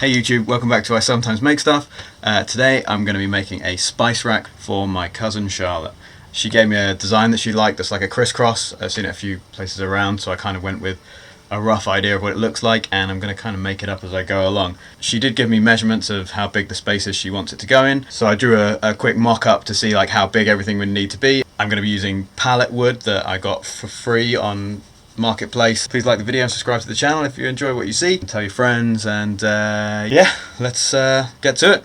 Hey YouTube, welcome back to I Sometimes Make Stuff. Today I'm going to be making a spice rack for my cousin Charlotte. She gave me a design that she liked that's like a crisscross. I've seen it a few places around, so I kind of went with a rough idea of what it looks like, and I'm going to kind of make it up as I go along. She did give me measurements of how big the space is she wants it to go in, so I drew a quick mock-up to see like how big everything would need to be. I'm going to be using pallet wood that I got for free on Marketplace. Please like the video and subscribe to the channel if you enjoy what you see. Tell your friends, and yeah, let's get to it.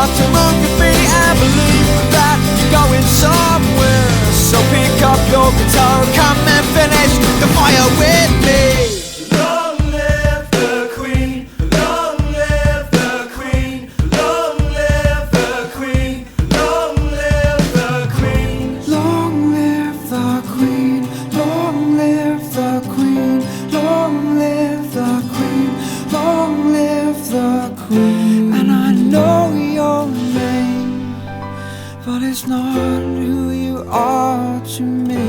To move your feet and believe that you're going somewhere. So pick up your guitar, come and finish the fire with me. Long live the Queen, long live the Queen, long live the Queen, long live the Queen, long live the Queen, long live the Queen, long live the Queen, long live the Queen. And I know your name, but it's not who you are to me.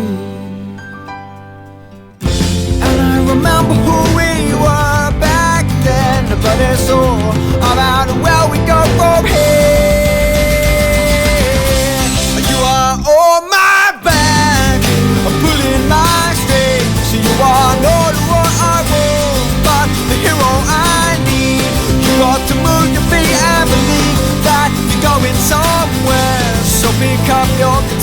And I remember who we were back then, but it's all about where we go from here. You are on my back, I'm pulling my strings. You are not what I want, but the hero I need. You got to move your feet and believe that you're going somewhere. So pick up your guitar.